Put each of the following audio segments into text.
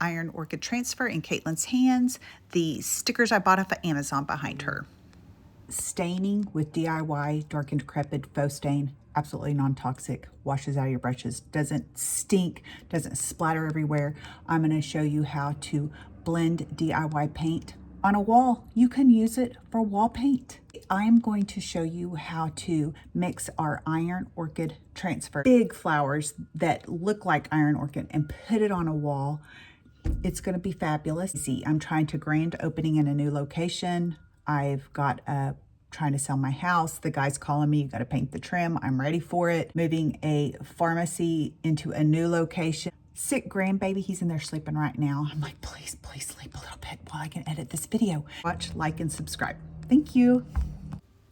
Iron Orchid Transfer in Caitlin's hands. The stickers I bought off of Amazon behind her. Staining with DIY Dark and Decrepit Faux Stain. Absolutely non-toxic. Washes out of your brushes. Doesn't stink. Doesn't splatter everywhere. I'm going to show you how to blend DIY paint on a wall. You can use it for wall paint. I'm going to show you how to mix our Iron Orchid Transfer big flowers that look like Iron Orchid and put it on a wall. It's going to be fabulous. See, I'm trying to grand opening in a new location. I've got trying to sell my house. The guy's calling me, you got to paint the trim. I'm ready for it. Moving a pharmacy into a new location. Sick grandbaby, he's in there sleeping right now. I'm like, please, please sleep a little bit while I can edit this video. Watch, like, and subscribe. Thank you.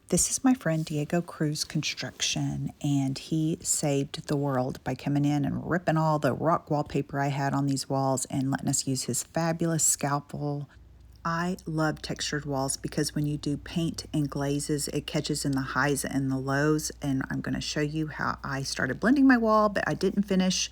This is my friend Diego Cruz Construction, and he saved the world by coming in and ripping all the rock wallpaper I had on these walls and letting us use his fabulous scalpel. I love textured walls because when you do paint and glazes, it catches in the highs and the lows, and I'm going to show you how I started blending my wall, but I didn't finish.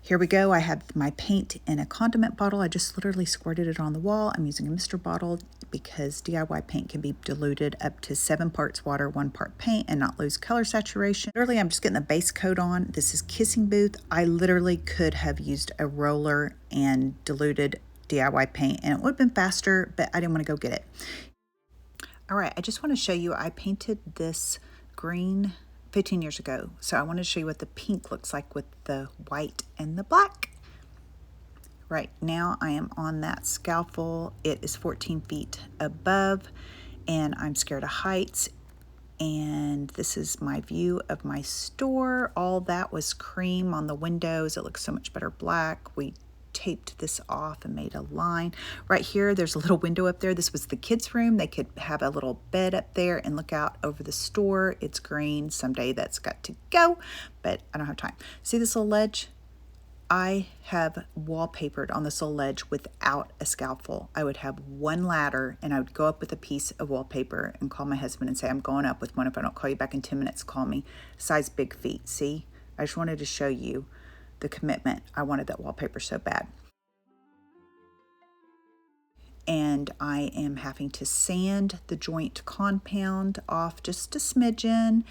Here we go. I have my paint in a condiment bottle. I just literally squirted it on the wall. I'm using a mister bottle because DIY paint can be diluted up to 7 parts water, 1 part paint, and not lose color saturation. Literally, I'm just getting the base coat on. This is Kissing Booth. I literally could have used a roller and diluted DIY paint, and it would have been faster, but I didn't want to go get it. All right, I just want to show you, I painted this green 15 years ago. So I want to show you what the pink looks like with the white and the black. Right now I am on that scaffold. It is 14 feet above and I'm scared of heights. And this is my view of my store. All that was cream on the windows. It looks so much better black. We taped this off and made a line. Right here, there's a little window up there. This was the kids' room. They could have a little bed up there and look out over the store. It's green. Someday that's got to go, but I don't have time. See this little ledge? I have wallpapered on this little ledge without a scaffold. I would have one ladder and I would go up with a piece of wallpaper and call my husband and say, I'm going up with one. If I don't call you back in 10 minutes, call me. Size big feet. See, I just wanted to show you the commitment. I wanted that wallpaper so bad. And I am having to sand the joint compound off just a smidgen,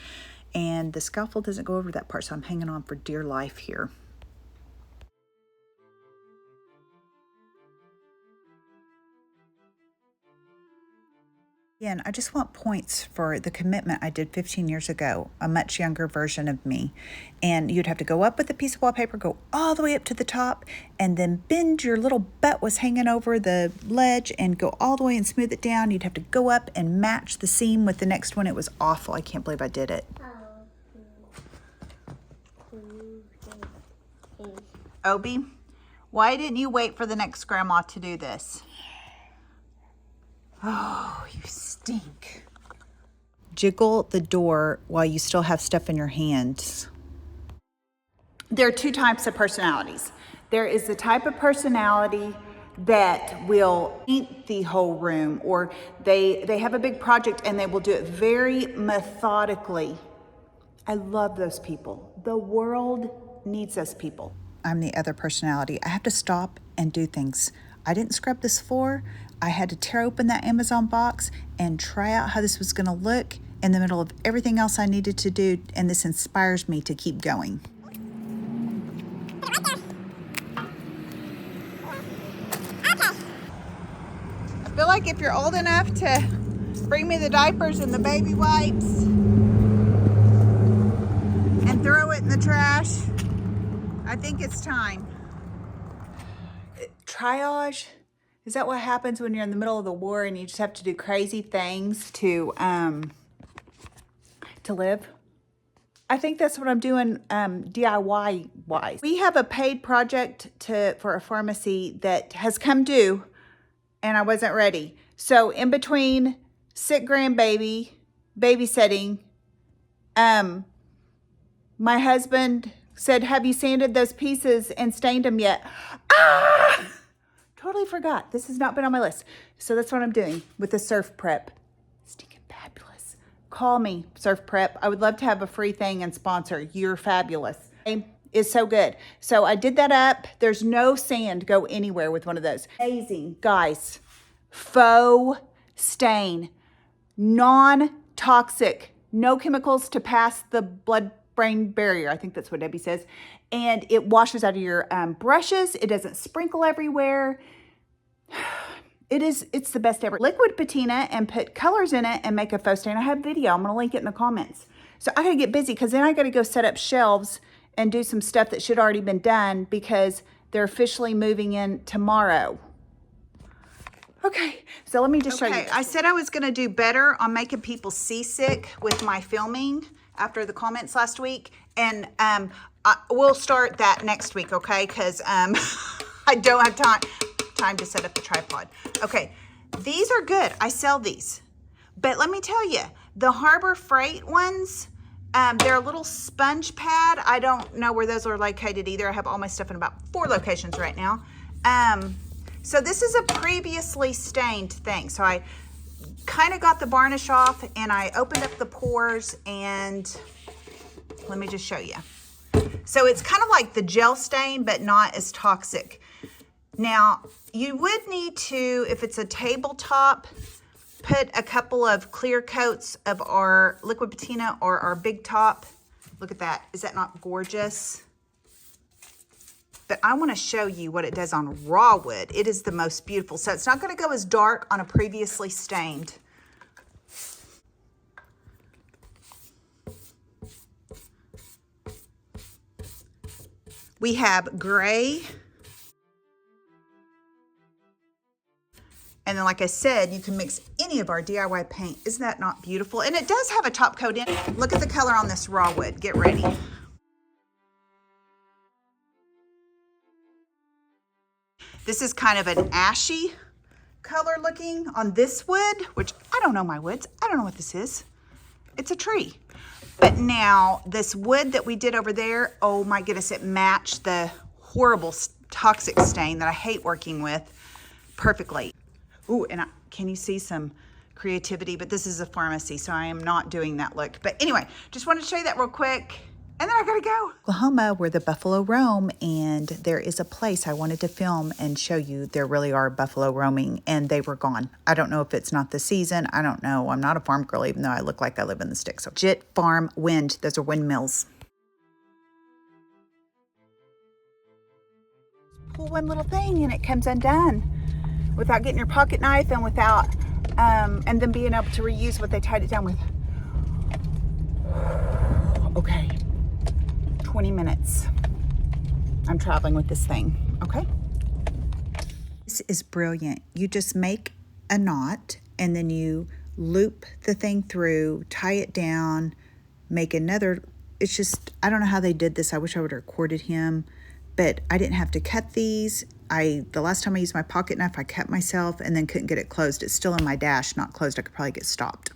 and the scaffold doesn't go over that part, so I'm hanging on for dear life here. Again, I just want points for the commitment I did 15 years ago, a much younger version of me. And you'd have to go up with a piece of wallpaper, go all the way up to the top, and then bend your little butt was hanging over the ledge and go all the way and smooth it down. You'd have to go up and match the seam with the next one. It was awful. I can't believe I did it. Obi, why didn't you wait for the next grandma to do this? Oh, you stink. Jiggle the door while you still have stuff in your hands. There are 2 types of personalities. There is the type of personality that will paint the whole room, or they have a big project and they will do it very methodically. I love those people. The world needs those people. I'm the other personality. I have to stop and do things. I didn't scrub this floor. I had to tear open that Amazon box and try out how this was going to look in the middle of everything else I needed to do, and this inspires me to keep going. I feel like if you're old enough to bring me the diapers and the baby wipes and throw it in the trash, I think it's time. Triage. Is that what happens when you're in the middle of the war and you just have to do crazy things to live? I think that's what I'm doing DIY wise. We have a paid project for a pharmacy that has come due and I wasn't ready. So in between sick grandbaby, babysitting, my husband said, have you sanded those pieces and stained them yet? Ah! Totally forgot. This has not been on my list. So that's what I'm doing with the surf prep. Stinking fabulous. Call me, Surf Prep. I would love to have a free thing and sponsor. You're fabulous. Okay? is so good. So I did that up. There's no sand go anywhere with one of those. Amazing, guys. Faux stain, non-toxic, no chemicals to pass the blood-brain barrier. I think that's what Debbie says. And it washes out of your brushes. It doesn't sprinkle everywhere. It's the best ever. Liquid patina and put colors in it and make a faux stain. I have a video. I'm going to link it in the comments. So I got to get busy because then I got to go set up shelves and do some stuff that should already been done because they're officially moving in tomorrow. Okay, so let me just show you. I said I was going to do better on making people seasick with my filming after the comments last week. And we'll start that next week, okay? Because I don't have time to set up the tripod. Okay, these are good. I sell these. But let me tell you, the Harbor Freight ones, they're a little sponge pad. I don't know where those are located either. I have all my stuff in about 4 locations right now. So this is a previously stained thing. So I kind of got the varnish off and I opened up the pores and let me just show you. So it's kind of like the gel stain, but not as toxic. Now, you would need to, if it's a tabletop, put a couple of clear coats of our Liquid Patina or our Big Top. Look at that. Is that not gorgeous? But I want to show you what it does on raw wood. It is the most beautiful. So it's not going to go as dark on a previously stained. We have gray. And then, like I said, you can mix any of our DIY paint. Isn't that not beautiful? And it does have a top coat in it. Look at the color on this raw wood. Get ready. This is kind of an ashy color looking on this wood, which I don't know my woods. I don't know what this is. It's a tree. But now this wood that we did over there, oh my goodness, it matched the horrible toxic stain that I hate working with perfectly. Ooh, and can you see some creativity? But this is a pharmacy, so I am not doing that look. But anyway, just wanted to show you that real quick. And then I gotta go. Oklahoma, where the buffalo roam, and there is a place I wanted to film and show you. There really are buffalo roaming, and they were gone. I don't know if it's not the season. I don't know. I'm not a farm girl, even though I look like I live in the sticks. So Jit Farm Wind. Those are windmills. Pull one little thing, and it comes undone without getting your pocket knife and without, and then being able to reuse what they tied it down with. Okay. 20 minutes. I'm traveling with this thing, okay? This is brilliant. You just make a knot and then you loop the thing through, tie it down, make another. It's just, I don't know how they did this. I wish I would have recorded him, but I didn't have to cut these. The last time I used my pocket knife, I cut myself and then couldn't get it closed. It's still in my dash, not closed. I could probably get stopped.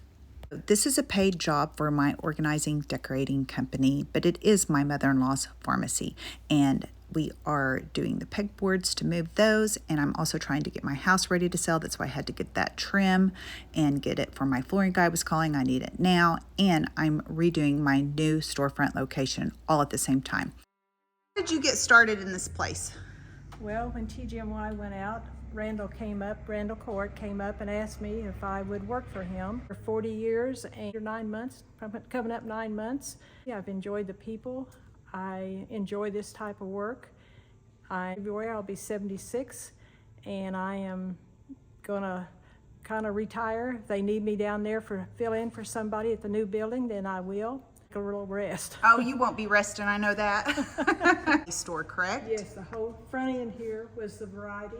This is a paid job for my organizing decorating company, but it is my mother-in-law's pharmacy, and we are doing the pegboards to move those, and I'm also trying to get my house ready to sell. That's why I had to get that trim and get it for my flooring guy was calling. I need it now, and I'm redoing my new storefront location all at the same time. How did you get started in this place? Well, when TGMY went out, Randall Court came up and asked me if I would work for him for 40 years and 9 months, coming up 9 months. Yeah, I've enjoyed the people. I enjoy this type of work. February I'll be 76 and I am gonna kind of retire. If they need me down there fill in for somebody at the new building, then I will. A little rest. Oh, you won't be resting, I know that. Store, correct? Yes, the whole front end here was the variety.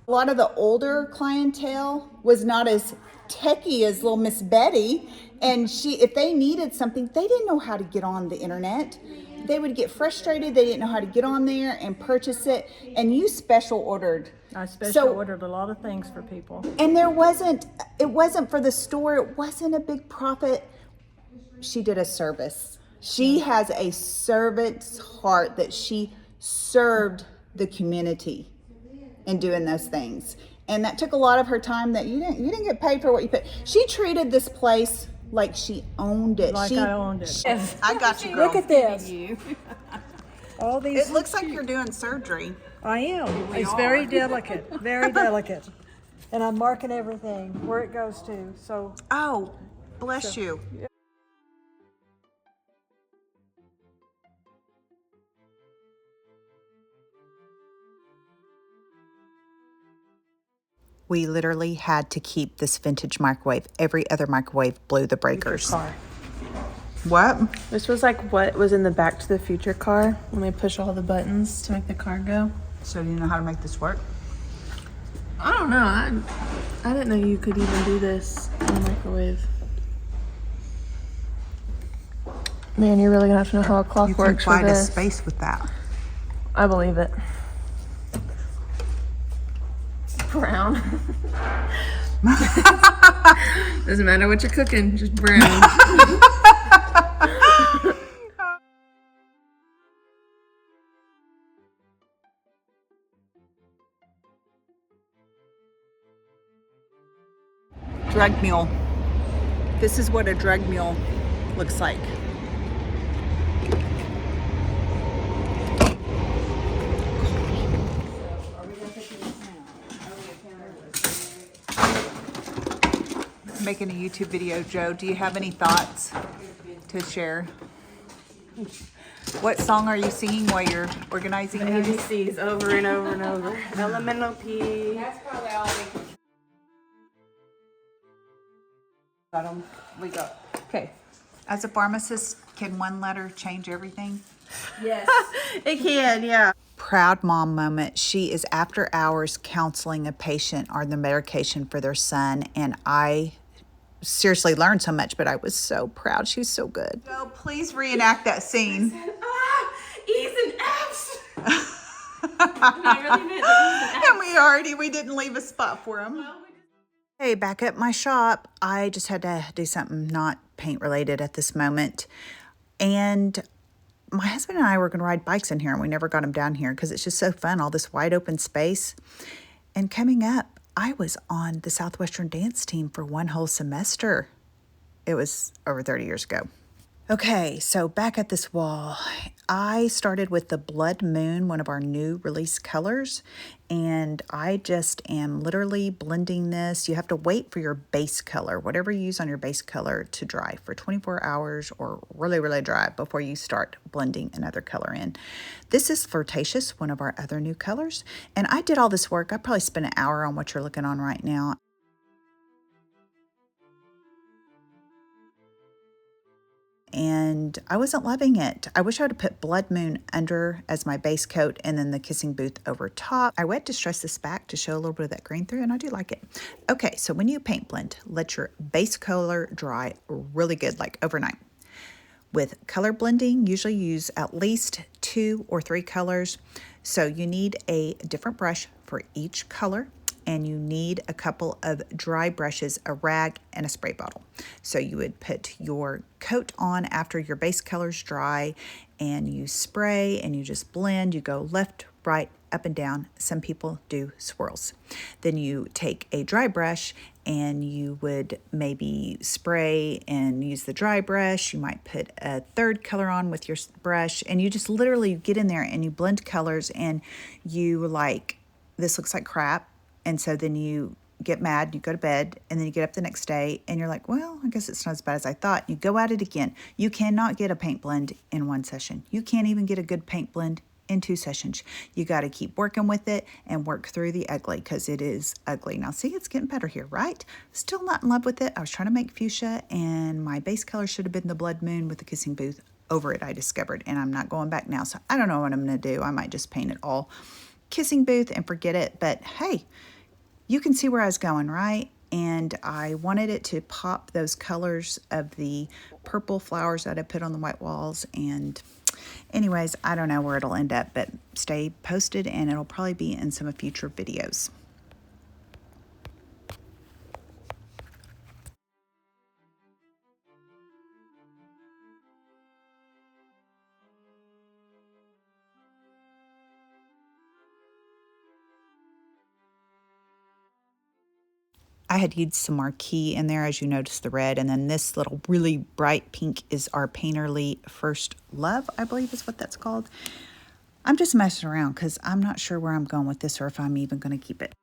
A lot of the older clientele was not as techie as little Miss Betty, and if they needed something, they didn't know how to get on the internet. They would get frustrated. They didn't know how to get on there and purchase it, and you special ordered. I special ordered a lot of things for people. And it wasn't for the store. It wasn't a big profit. She did a service. She has a servant's heart that she served the community in doing those things, and that took a lot of her time that you didn't get paid for what you put. She treated this place Like she owned it. Like I owned it. Yes. I got you, girl. Look at this. All these. It looks like you're doing surgery. I am. It's very delicate. Very delicate. And I'm marking everything where it goes to. So. Oh, bless you. We literally had to keep this vintage microwave. Every other microwave blew the breakers. Car. What? This was like what was in the Back to the Future car when they push all the buttons to make the car go. So do you know how to make this work? I don't know. I didn't know you could even do this in a microwave. Man, you're really gonna have to know how a clock You works can for find a this. space with that. I believe it. Brown. Doesn't matter what you're cooking, just brown. Drug mule. This is what a drug mule looks like. Making a YouTube video. Joe, do you have any thoughts to share? What song are you singing while you're organizing these? ABCs over and over and over. Elemental P. That's probably all we got. Okay. As a pharmacist, can one letter change everything? Yes. It can, yeah. Proud mom moment. She is after hours counseling a patient on the medication for their son, and I seriously learned so much, but I was so proud. She was so good. So please reenact that scene. E's and F's. I really meant the E's and F's. And we didn't leave a spot for him. Hey, back at my shop, I just had to do something not paint related at this moment. And my husband and I were going to ride bikes in here, and we never got him down here because it's just so fun, all this wide open space. And coming up, I was on the Southwestern dance team for one whole semester. It was over 30 years ago. Okay, so back at this wall, I started with the Blood Moon, one of our new release colors, and I just am literally blending this. You have to wait for your base color, whatever you use on your base color, to dry for 24 hours or really, really dry before you start blending another color in. This is Flirtatious, one of our other new colors, and I did all this work. I probably spent an hour on what you're looking on right now. And I wasn't loving it. I wish I would have put Blood Moon under as my base coat and then the Kissing Booth over top. I wet distressed this back to show a little bit of that green through, and I do like it. Okay, so when you paint blend, let your base color dry really good, like overnight. With color blending, usually use at least 2 or 3 colors. So you need a different brush for each color, and you need a couple of dry brushes, a rag, and a spray bottle. So you would put your coat on after your base color's dry, and you spray and you just blend. You go left, right, up and down. Some people do swirls. Then you take a dry brush and you would maybe spray and use the dry brush. You might put a third color on with your brush, and you just literally get in there and you blend colors, and you like, this looks like crap. And so then you get mad, you go to bed, and then you get up the next day and you're like, well, I guess it's not as bad as I thought. You go at it again. You cannot get a paint blend in one session. You can't even get a good paint blend in 2 sessions. You got to keep working with it and work through the ugly, because it is ugly. Now see, it's getting better here, right? Still not in love with it. I was trying to make fuchsia, and my base color should have been the Blood Moon with the Kissing Booth over it, I discovered, and I'm not going back now. So I don't know what I'm going to do. I might just paint it all Kissing Booth and forget it. But hey, you can see where I was going, right? And I wanted it to pop those colors of the purple flowers that I put on the white walls. And anyways, I don't know where it'll end up, but stay posted, and it'll probably be in some future videos. I I had used some marquee in there, as you notice the red, and then this little really bright pink is our Painterly First Love, I believe is what that's called. I'm just messing around because I'm not sure where I'm going with this or if I'm even going to keep it.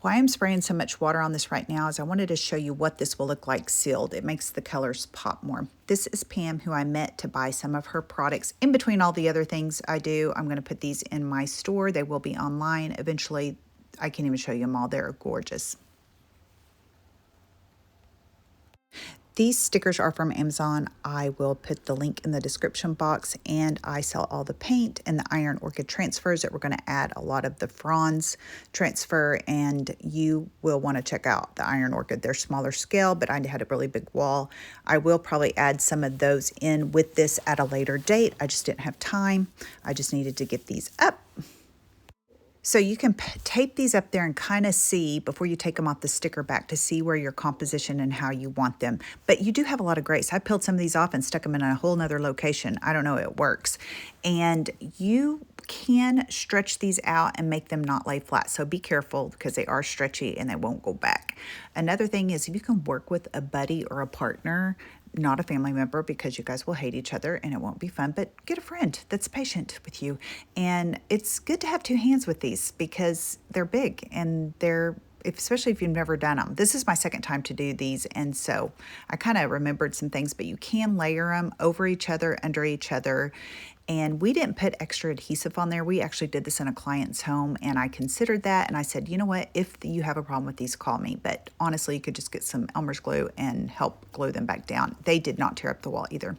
Why I'm spraying so much water on this right now is I wanted to show you what this will look like sealed. It makes the colors pop more. This is Pam, who I met to buy some of her products. In between all the other things I do, I'm going to put these in my store. They will be online eventually. I can't even show you them all. They're gorgeous. These stickers are from Amazon. I will put the link in the description box, and I sell all the paint and the Iron Orchid transfers that we're going to add a lot of the Fronds transfer, and you will want to check out the Iron Orchid. They're smaller scale, but I had a really big wall. I will probably add some of those in with this at a later date. I just didn't have time. I just needed to get these up. So you can tape these up there and kind of see before you take them off the sticker back to see where your composition and how you want them. But you do have a lot of grace. I peeled some of these off and stuck them in a whole nother location. I don't know, it works. And you can stretch these out and make them not lay flat. So be careful because they are stretchy and they won't go back. Another thing is if you can work with a buddy or a partner, not a family member, because you guys will hate each other and it won't be fun, but get a friend that's patient with you. And it's good to have two hands with these because they're big and especially if you've never done them. This is my second time to do these, and so I kind of remembered some things, but you can layer them over each other, under each other. And we didn't put extra adhesive on there. We actually did this in a client's home, and I considered that, and I said, you know what, if you have a problem with these, call me. But honestly, you could just get some Elmer's glue and help glue them back down. They did not tear up the wall either.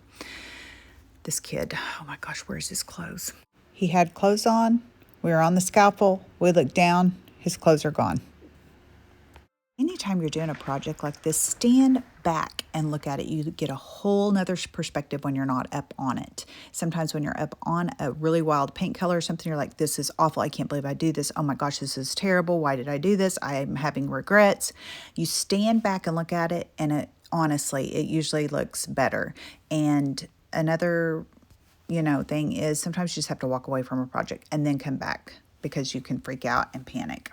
This kid, oh my gosh, where's his clothes? He had clothes on. We were on the scaffold. We looked down. His clothes are gone. Anytime you're doing a project like this, stand back and look at it. You get a whole nother perspective when you're not up on it. Sometimes when you're up on a really wild paint color or something, you're like, this is awful. I can't believe I do this. Oh my gosh, this is terrible. Why did I do this? I'm having regrets. You stand back and look at it, and honestly, it usually looks better. And another, thing is sometimes you just have to walk away from a project and then come back because you can freak out and panic.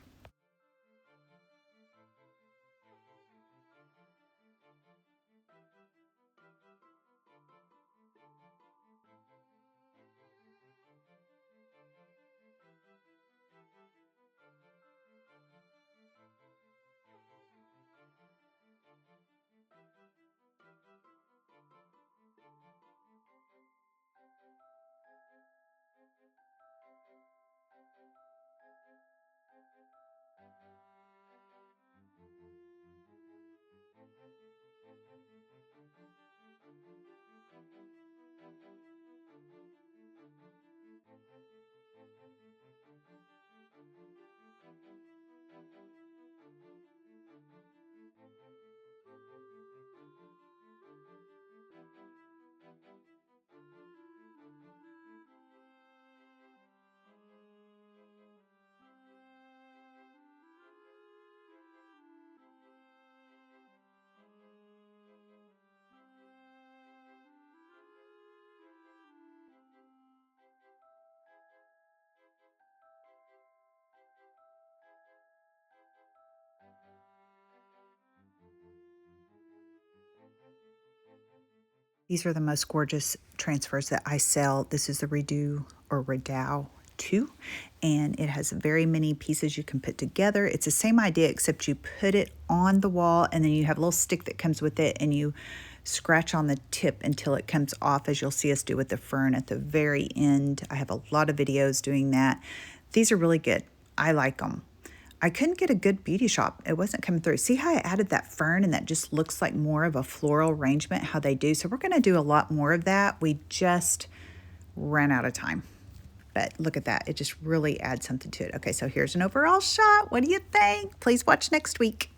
These are the most gorgeous transfers that I sell. This is the Redoute II, and it has very many pieces you can put together. It's the same idea, except you put it on the wall, and then you have a little stick that comes with it, and you scratch on the tip until it comes off, as you'll see us do with the fern at the very end. I have a lot of videos doing that. These are really good. I like them. I couldn't get a good beauty shop. It wasn't coming through. See how I added that fern and that just looks like more of a floral arrangement, how they do. So we're going to do a lot more of that. We just ran out of time. But look at that. It just really adds something to it. Okay, so here's an overall shot. What do you think? Please watch next week.